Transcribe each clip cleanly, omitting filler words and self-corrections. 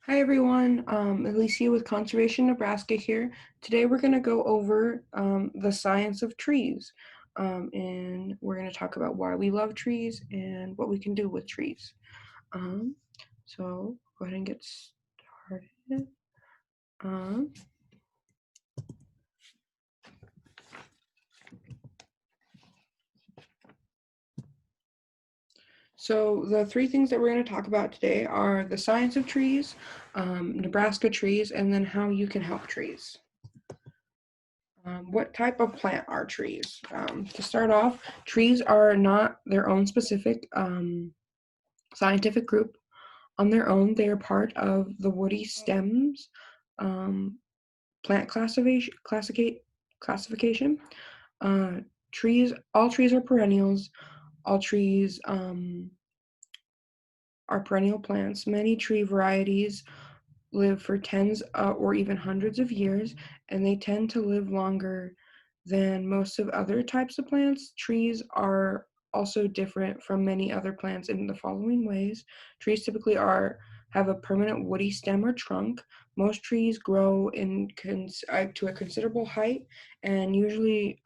Hi everyone, Alicia with Conservation Nebraska here. Today we're going to go over the science of trees, and we're going to talk about why we love trees and what we can do with trees. Um, so go ahead and get started. Um, so the three things that we're going to talk about today are the science of trees, Nebraska trees, and then how you can help trees. What type of plant are trees? To start off, trees are not their own specific scientific group. On their own, they are part of the woody stems um, plant classification. All trees are perennials. All trees are perennial plants. Many tree varieties live for tens or even hundreds of years, and they tend to live longer than most of other types of plants. Trees are also different from many other plants in the following ways. Trees typically have a permanent woody stem or trunk. Most trees grow to a considerable height and usually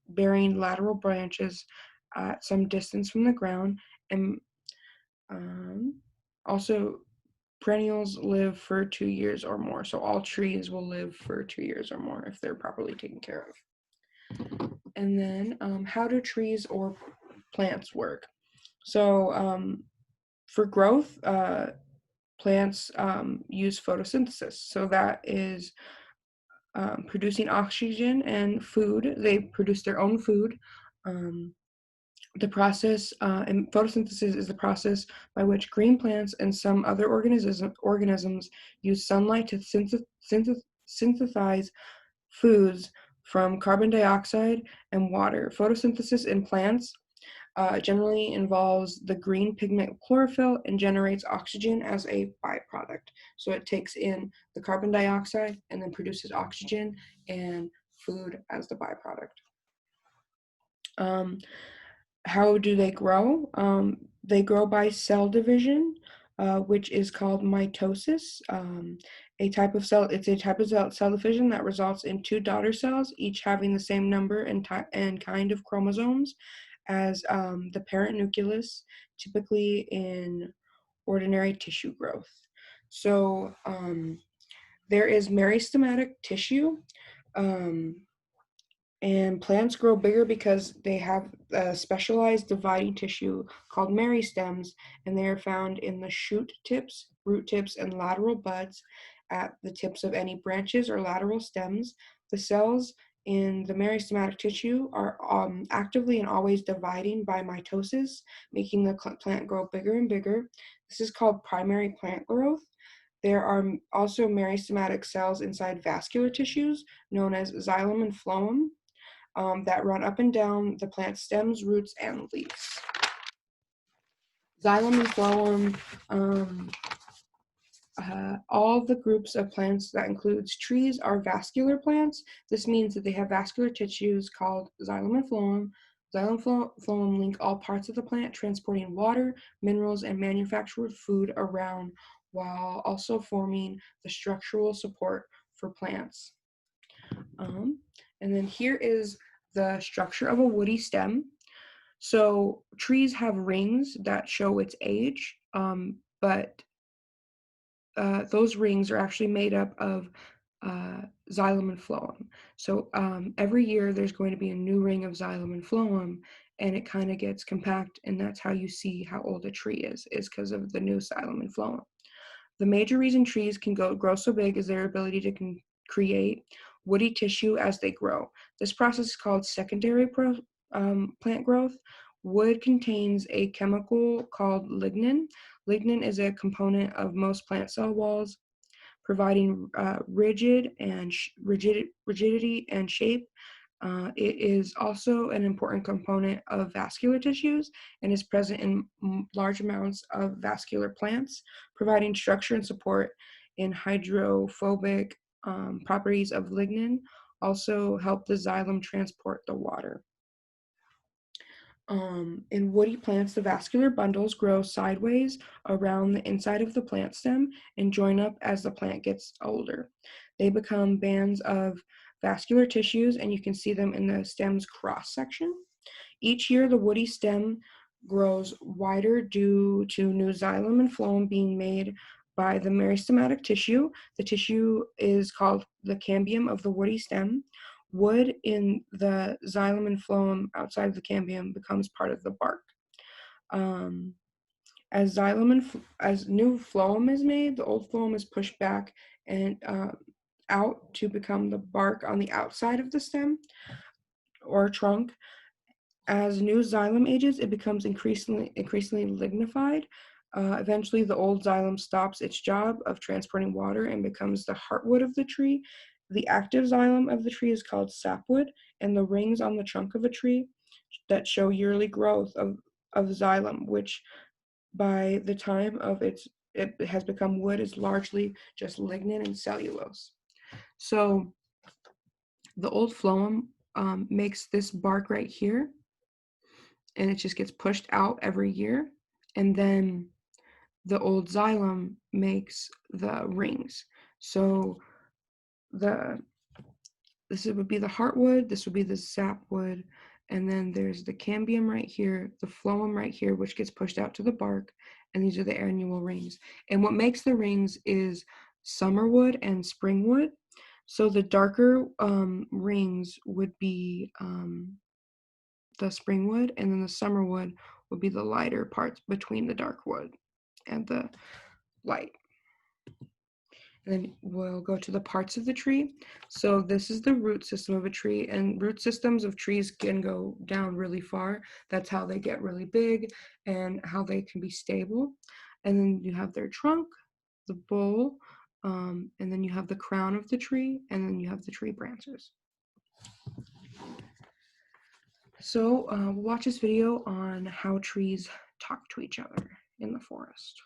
bearing lateral branches at some distance from the ground. And also, perennials live for 2 years or more. So all trees will live for 2 years or more if they're properly taken care of. And then how do trees or plants work? So for growth, plants use photosynthesis. So that is producing oxygen and food. They produce their own food. Um, the process and photosynthesis is the process by which green plants and some other organisms use sunlight to synthesize foods from carbon dioxide and water. Photosynthesis in plants generally involves the green pigment chlorophyll and generates oxygen as a byproduct. So it takes in the carbon dioxide and then produces oxygen and food as the byproduct. How do they grow? They grow by cell division, which is called mitosis. It's a type of cell division that results in two daughter cells, each having the same number and kind of chromosomes as the parent nucleus, typically in ordinary tissue growth. So there is meristematic tissue. Um, and plants grow bigger because they have a specialized dividing tissue called meristems, and they are found in the shoot tips, root tips, and lateral buds at the tips of any branches or lateral stems. The cells in the meristematic tissue are actively and always dividing by mitosis, making the plant grow bigger and bigger. This is called primary plant growth. There are also meristematic cells inside vascular tissues known as xylem and phloem that run up and down the plant's stems, roots, and leaves. Xylem and phloem, all the groups of plants that includes trees are vascular plants. This means that they have vascular tissues called xylem and phloem. Xylem and phloem link all parts of the plant, transporting water, minerals, and manufactured food around while also forming the structural support for plants. And then here is the structure of a woody stem. So trees have rings that show its age, but those rings are actually made up of xylem and phloem. So every year there's going to be a new ring of xylem and phloem, and it kind of gets compact, and that's how you see how old a tree is because of the new xylem and phloem. The major reason trees can grow so big is their ability to create woody tissue as they grow. This process is called secondary plant growth. Wood contains a chemical called lignin. Lignin is a component of most plant cell walls, providing rigidity and shape. It is also an important component of vascular tissues and is present in large amounts of vascular plants, providing structure and support in hydrophobic properties of lignin. Also help the xylem transport the water. In woody plants, the vascular bundles grow sideways around the inside of the plant stem and join up as the plant gets older. They become bands of vascular tissues, and you can see them in the stem's cross section. Each year, the woody stem grows wider due to new xylem and phloem being made by the meristematic tissue. The tissue is called the cambium of the woody stem. Wood in the xylem and phloem outside of the cambium becomes part of the bark. Um, as new phloem is made, the old phloem is pushed back and out to become the bark on the outside of the stem or trunk. As new xylem ages, it becomes increasingly lignified. Eventually, the old xylem stops its job of transporting water and becomes the heartwood of the tree. The active xylem of the tree is called sapwood, and the rings on the trunk of a tree that show yearly growth of xylem, which by the time of it has become wood, is largely just lignin and cellulose. So the old phloem makes this bark right here, and it just gets pushed out every year. And then the old xylem makes the rings. So this would be the heartwood, this would be the sapwood, and then there's the cambium right here, the phloem right here, which gets pushed out to the bark, and these are the annual rings. And what makes the rings is summerwood and springwood. So the darker rings would be the spring wood, and then the summer wood would be the lighter parts between the dark wood and the light. And then we'll go to the parts of the tree. So this is the root system of a tree, and root systems of trees can go down really far. That's how they get really big and how they can be stable. And then you have their trunk, the bole, and then you have the crown of the tree, and then you have the tree branches. So we'll watch this video on how trees talk to each other in the forest.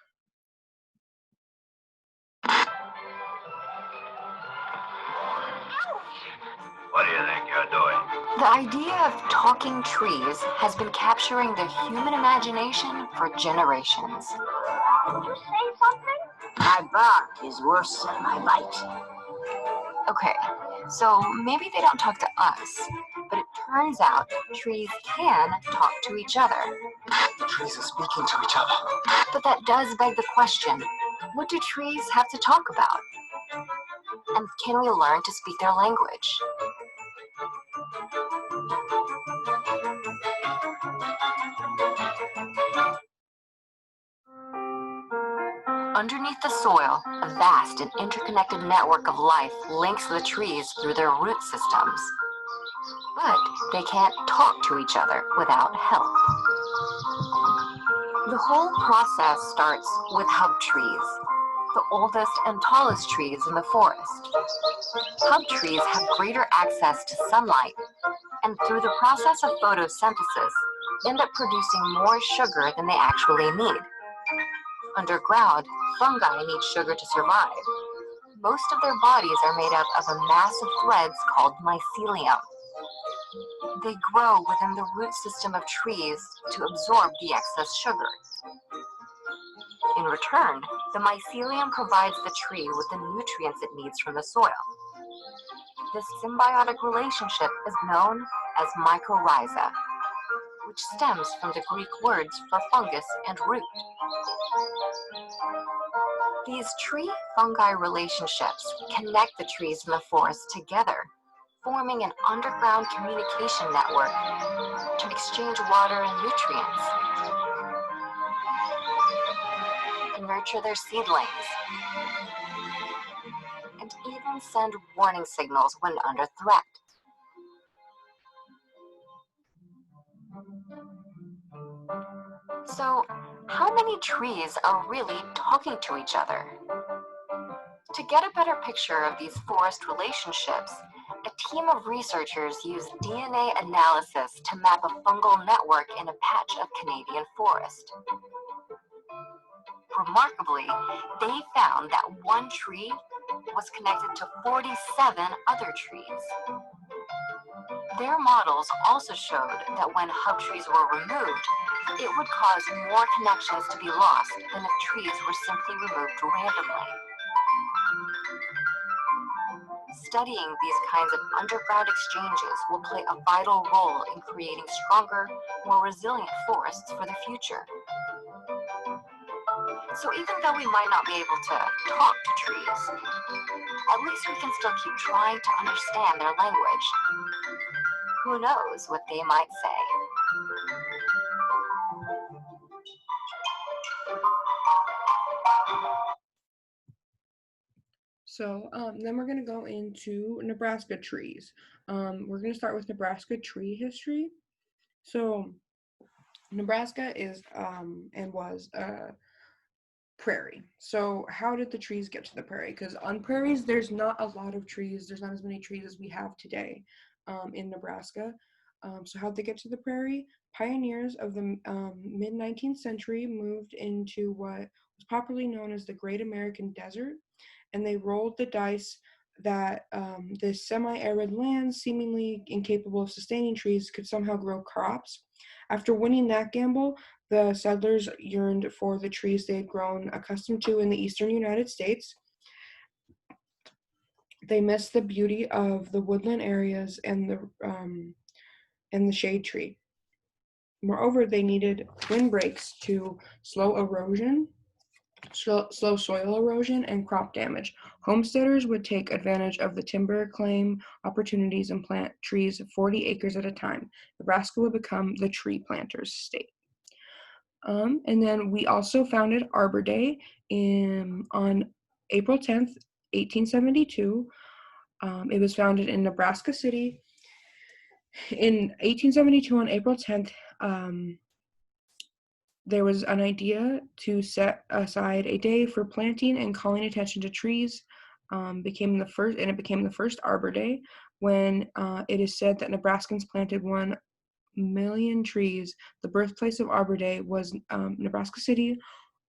What do you think you're doing? The idea of talking trees has been capturing the human imagination for generations. Did you say something? My bark is worse than my bite. Okay, so maybe they don't talk to us, but it turns out trees can talk to each other. The trees are speaking to each other. But that does beg the question, what do trees have to talk about? And can we learn to speak their language? Underneath the soil, a vast and interconnected network of life links the trees through their root systems. But they can't talk to each other without help. The whole process starts with hub trees, the oldest and tallest trees in the forest. Hub trees have greater access to sunlight, and through the process of photosynthesis, end up producing more sugar than they actually need. Underground, fungi need sugar to survive. Most of their bodies are made up of a mass of threads called mycelium. They grow within the root system of trees to absorb the excess sugar. In return, the mycelium provides the tree with the nutrients it needs from the soil. This symbiotic relationship is known as mycorrhiza, which stems from the Greek words for fungus and root. These tree-fungi relationships connect the trees in the forest together, forming an underground communication network to exchange water and nutrients, and nurture their seedlings, and even send warning signals when under threat. So, how many trees are really talking to each other? To get a better picture of these forest relationships, a team of researchers used DNA analysis to map a fungal network in a patch of Canadian forest. Remarkably, they found that one tree was connected to 47 other trees. Their models also showed that when hub trees were removed, it would cause more connections to be lost than if trees were simply removed randomly. Studying these kinds of underground exchanges will play a vital role in creating stronger, more resilient forests for the future. So even though we might not be able to talk to trees, at least we can still keep trying to understand their language. Who knows what they might say? So then we're going to go into Nebraska trees. We're going to start with Nebraska tree history. So Nebraska is and was a prairie. So how did the trees get to the prairie? Because on prairies, there's not a lot of trees. There's not as many trees as we have today in Nebraska. So how'd they get to the prairie? Pioneers of the mid-19th century moved into what was popularly known as the Great American Desert, and they rolled the dice that this semi-arid land, seemingly incapable of sustaining trees, could somehow grow crops. After winning that gamble, the settlers yearned for the trees they had grown accustomed to in the eastern United States. They missed the beauty of the woodland areas and the shade tree. Moreover, they needed windbreaks to slow soil erosion and crop damage. Homesteaders would take advantage of the timber claim opportunities and plant trees 40 acres at a time. Nebraska would become the tree planters' state. And then we also founded Arbor Day on April 10th, 1872. It was founded in Nebraska City. In 1872, on April 10th, there was an idea to set aside a day for planting and calling attention to trees. It became the first Arbor Day, when it is said that Nebraskans planted 1,000,000 trees. The birthplace of Arbor Day was Nebraska City,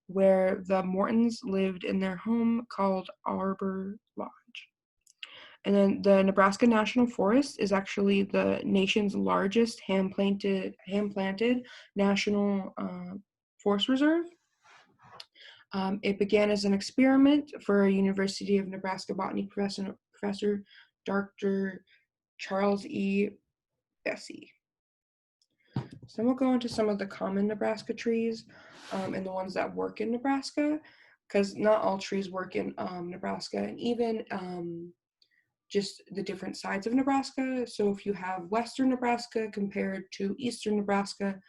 where the Mortons lived in their home called Arbor Lodge. And then the Nebraska National Forest is actually the nation's largest hand-planted national forest reserve. It began as an experiment for a University of Nebraska botany professor Dr. Charles E. Bessie. So we'll go into some of the common Nebraska trees and the ones that work in Nebraska, because not all trees work in Nebraska, and even just the different sides of Nebraska. So if you have western Nebraska compared to eastern Nebraska,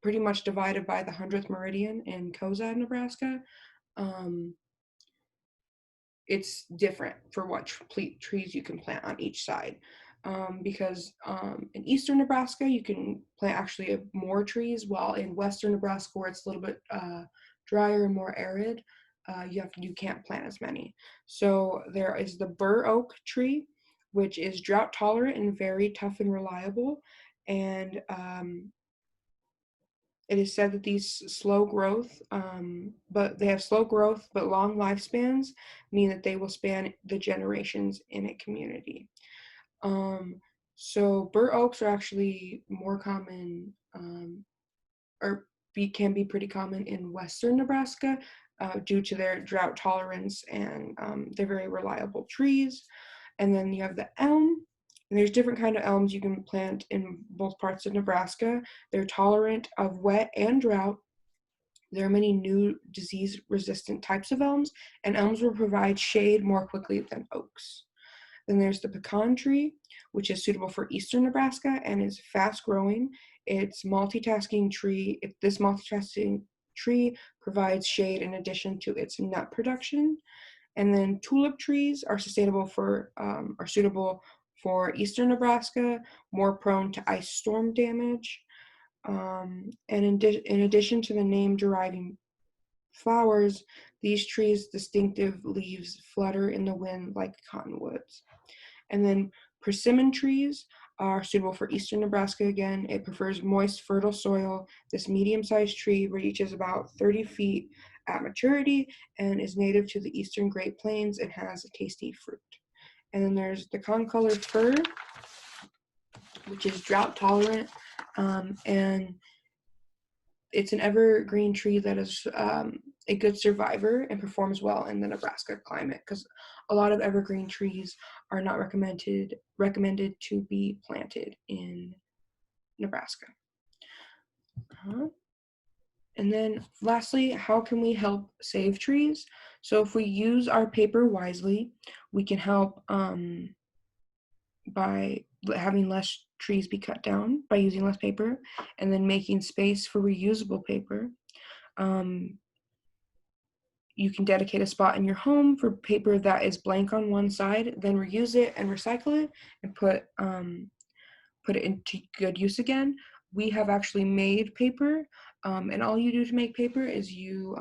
pretty much divided by the 100th meridian in Cozad, Nebraska, it's different for what trees you can plant on each side. Because in eastern Nebraska, you can plant actually more trees, while in western Nebraska, where it's a little bit drier and more arid, you can't plant as many. So there is the bur oak tree, which is drought tolerant and very tough and reliable. And it is said that these they have slow growth but long lifespans, mean that they will span the generations in a community. So bur oaks are actually more common, can be pretty common in western Nebraska due to their drought tolerance, and they're very reliable trees. And then you have the elm. And there's different kind of elms you can plant in both parts of Nebraska. They're tolerant of wet and drought. There are many new disease-resistant types of elms, and elms will provide shade more quickly than oaks. Then there's the pecan tree, which is suitable for eastern Nebraska and is fast-growing. This multitasking tree provides shade in addition to its nut production. And then tulip trees are suitable for eastern Nebraska, more prone to ice storm damage. And in addition to the name deriving flowers, these trees' distinctive leaves flutter in the wind like cottonwoods. And then persimmon trees are suitable for eastern Nebraska again. It prefers moist, fertile soil. This medium-sized tree reaches about 30 feet at maturity and is native to the eastern Great Plains and has a tasty fruit. And then there's the con-colored fir. which is drought tolerant, and it's an evergreen tree that is a good survivor and performs well in the Nebraska climate, because a lot of evergreen trees are not recommended to be planted in Nebraska. And then lastly, how can we help save trees? So if we use our paper wisely, we can help by having less trees be cut down by using less paper, and then making space for reusable paper. You can dedicate a spot in your home for paper that is blank on one side, then reuse it and recycle it and put it into good use again. We have actually made paper, and all you do to make paper is you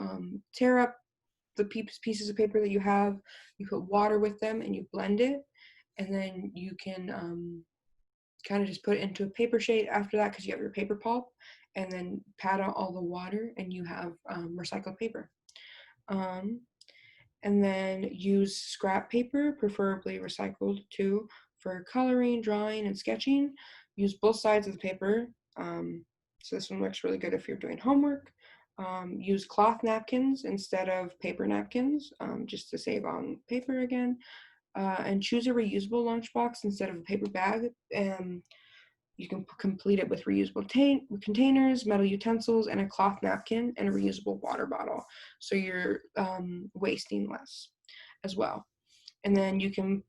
tear up the pieces of paper that you have, you put water with them, and you blend it, and then you can kind of just put it into a paper shade after that, because you have your paper pulp, and then pat out all the water, and you have recycled paper. And then use scrap paper, preferably recycled too, for coloring, drawing, and sketching. Use both sides of the paper. So this one works really good if you're doing homework. Use cloth napkins instead of paper napkins, just to save on paper again. And choose a reusable lunchbox instead of a paper bag. You can complete it with reusable containers, metal utensils, and a cloth napkin, and a reusable water bottle. So you're wasting less as well. And then you can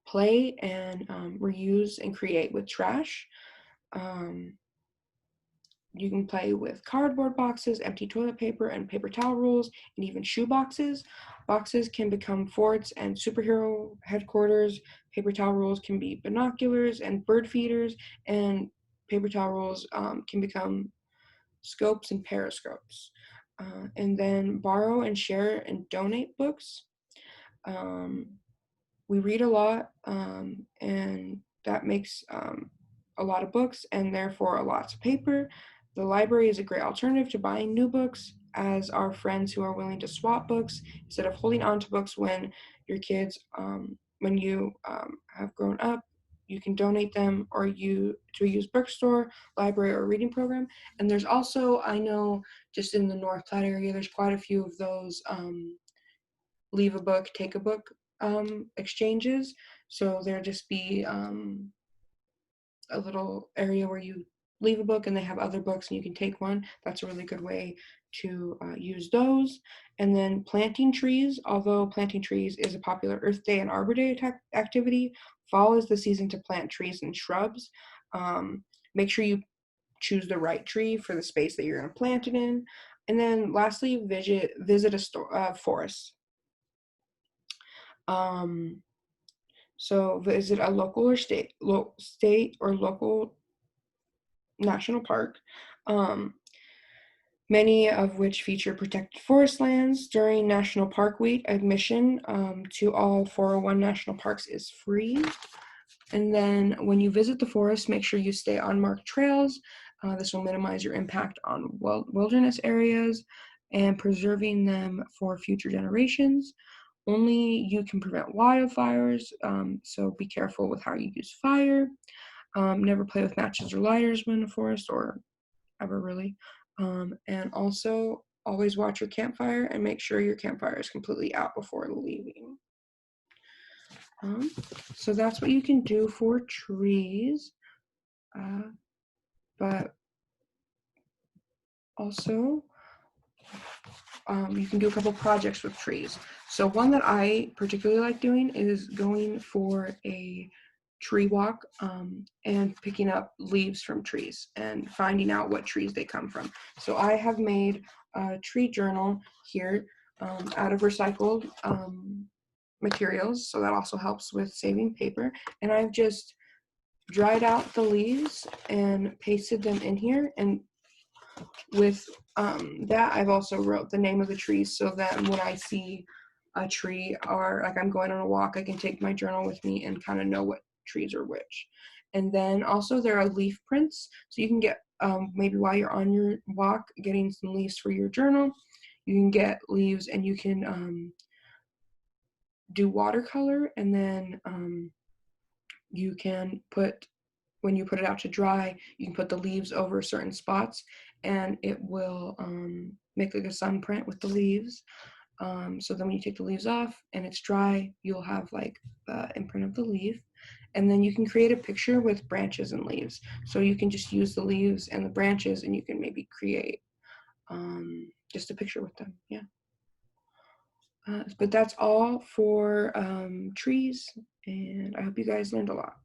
play and reuse and create with trash. You can play with cardboard boxes, empty toilet paper, and paper towel rolls, and even shoe boxes. Boxes can become forts and superhero headquarters. Paper towel rolls can be binoculars and bird feeders, and paper towel rolls can become scopes and periscopes. And then borrow and share and donate books. We read a lot, and that makes a lot of books and therefore a lot of paper. The library is a great alternative to buying new books, as are friends who are willing to swap books instead of holding on to books when your kids, when you have grown up. You can donate them or use bookstore, library, or reading program. And there's also, I know, just in the North Platte area, there's quite a few of those leave a book, take a book exchanges. So there'll just be a little area where you leave a book and they have other books and you can take one. That's a really good way to use those. And then planting trees. Although planting trees is a popular Earth Day and Arbor Day activity, fall is the season to plant trees and shrubs. Make sure you choose the right tree for the space that you're going to plant it in. And then lastly, visit a forest. So visit a local or state or local national park, many of which feature protected forest lands. During National Park Week, admission to all 401 national parks is free. And then when you visit the forest, make sure you stay on marked trails. This will minimize your impact on wilderness areas and preserving them for future generations. Only you can prevent wildfires, so be careful with how you use fire. Never play with matches or lighters when in a forest, or ever really. And also always watch your campfire and make sure your campfire is completely out before leaving. So that's what you can do for trees. But also, you can do a couple projects with trees. So one that I particularly like doing is going for a tree walk and picking up leaves from trees and finding out what trees they come from. So I have made a tree journal here out of recycled materials, so that also helps with saving paper. And I've just dried out the leaves and pasted them in here, and with that I've also wrote the name of the trees, so that when I see a tree or like I'm going on a walk, I can take my journal with me and kind of know what trees are which. And then also there are leaf prints, so you can get maybe while you're on your walk getting some leaves for your journal, you can get leaves and you can do watercolor, and then you can put when you put it out to dry, you can put the leaves over certain spots, and it will make like a sun print with the leaves. So then when you take the leaves off and it's dry, you'll have like the imprint of the leaf. And then you can create a picture with branches and leaves. So you can just use the leaves and the branches, and you can maybe create just a picture with them. Yeah. But that's all for trees, and I hope you guys learned a lot.